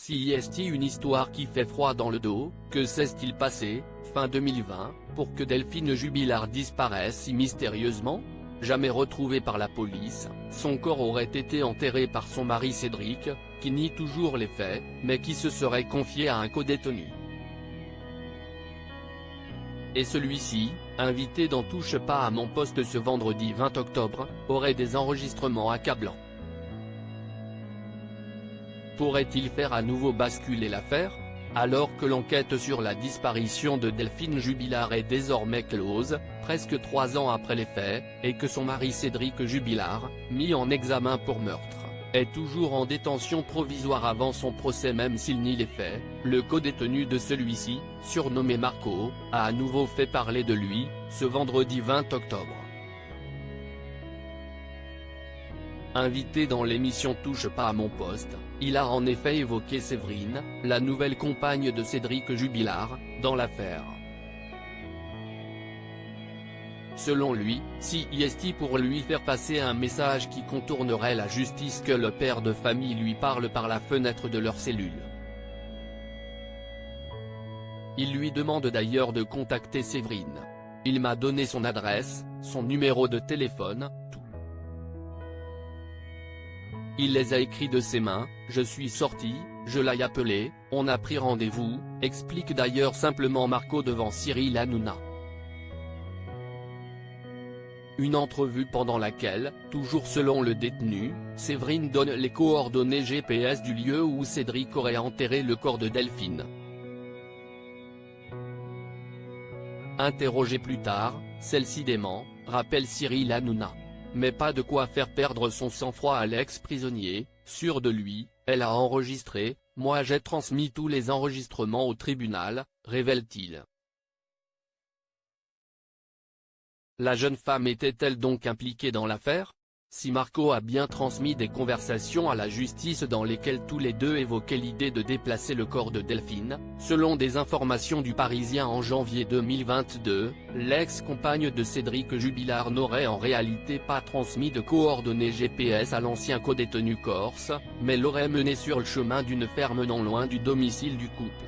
CIST une histoire qui fait froid dans le dos. Que s'est-il passé, fin 2020, pour que Delphine Jubilard disparaisse si mystérieusement? Jamais retrouvé par la police, son corps aurait été enterré par son mari Cédric, qui nie toujours les faits, mais qui se serait confié à un codétenu. Et celui-ci, invité dans Touche pas à mon poste ce vendredi 20 octobre, aurait des enregistrements accablants. Pourrait-il faire à nouveau basculer l'affaire? Alors que l'enquête sur la disparition de Delphine Jubilard est désormais close, presque 3 ans après les faits, et que son mari Cédric Jubilard, mis en examen pour meurtre, est toujours en détention provisoire avant son procès même s'il nie les faits, le codétenu de celui-ci, surnommé Marco, a à nouveau fait parler de lui, ce vendredi 20 octobre. Invité dans l'émission Touche pas à mon poste, il a en effet évoqué Séverine, la nouvelle compagne de Cédric Jubilard, dans l'affaire. Selon lui, CIST pour lui faire passer un message qui contournerait la justice que le père de famille lui parle par la fenêtre de leur cellule. Il lui demande d'ailleurs de contacter Séverine. Il m'a donné son adresse, son numéro de téléphone, tout. Il les a écrits de ses mains, je suis sorti, je l'ai appelé, on a pris rendez-vous, explique d'ailleurs simplement Marco devant Cyril Hanouna. Une entrevue pendant laquelle, toujours selon le détenu, Séverine donne les coordonnées GPS du lieu où Cédric aurait enterré le corps de Delphine. Interrogée plus tard, celle-ci dément, rappelle Cyril Hanouna. Mais pas de quoi faire perdre son sang-froid à l'ex-prisonnier, sûr de lui, elle a enregistré, moi j'ai transmis tous les enregistrements au tribunal, révèle-t-il. La jeune femme était-elle donc impliquée dans l'affaire? Si Marco a bien transmis des conversations à la justice dans lesquelles tous les deux évoquaient l'idée de déplacer le corps de Delphine, selon des informations du Parisien en janvier 2022, l'ex-compagne de Cédric Jubilard n'aurait en réalité pas transmis de coordonnées GPS à l'ancien codétenu corse, mais l'aurait mené sur le chemin d'une ferme non loin du domicile du couple.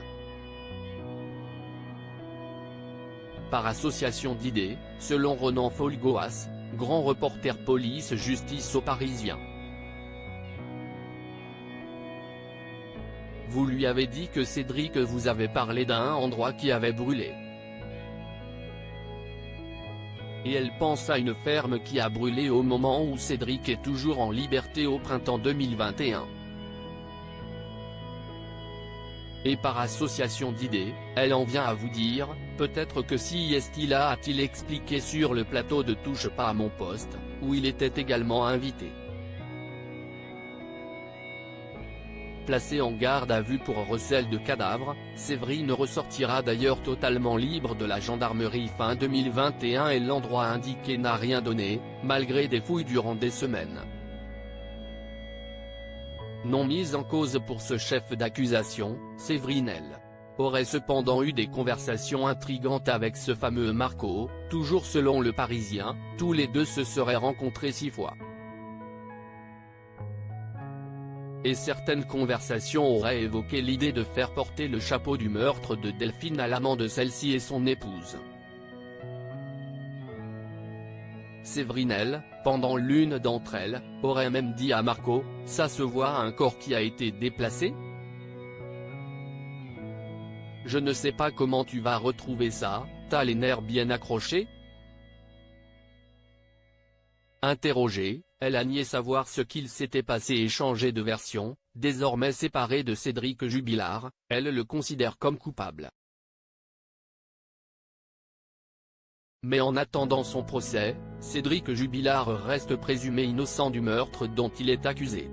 Par association d'idées, selon Ronan Folgoas, grand reporter police-justice au Parisien. Vous lui avez dit que Cédric vous avait parlé d'un endroit qui avait brûlé. Et elle pense à une ferme qui a brûlé au moment où Cédric est toujours en liberté au printemps 2021. Et par association d'idées, elle en vient à vous dire, peut-être que CIST a-t-il expliqué sur le plateau de Touche pas à mon poste, où il était également invité. Placée en garde à vue pour recel de cadavres, Séverine ressortira d'ailleurs totalement libre de la gendarmerie fin 2021 et l'endroit indiqué n'a rien donné, malgré des fouilles durant des semaines. Non mise en cause pour ce chef d'accusation, Séverine aurait cependant eu des conversations intrigantes avec ce fameux Marco, toujours selon le Parisien, tous les deux se seraient rencontrés 6 fois. Et certaines conversations auraient évoqué l'idée de faire porter le chapeau du meurtre de Delphine à l'amant de celle-ci et son épouse. Séverine, pendant l'une d'entre elles, aurait même dit à Marco, ça se voit un corps qui a été déplacé? Je ne sais pas comment tu vas retrouver ça, t'as les nerfs bien accrochés? Interrogée, elle a nié savoir ce qu'il s'était passé et changé de version, désormais séparée de Cédric Jubilard, elle le considère comme coupable. Mais en attendant son procès, Cédric Jubilard reste présumé innocent du meurtre dont il est accusé.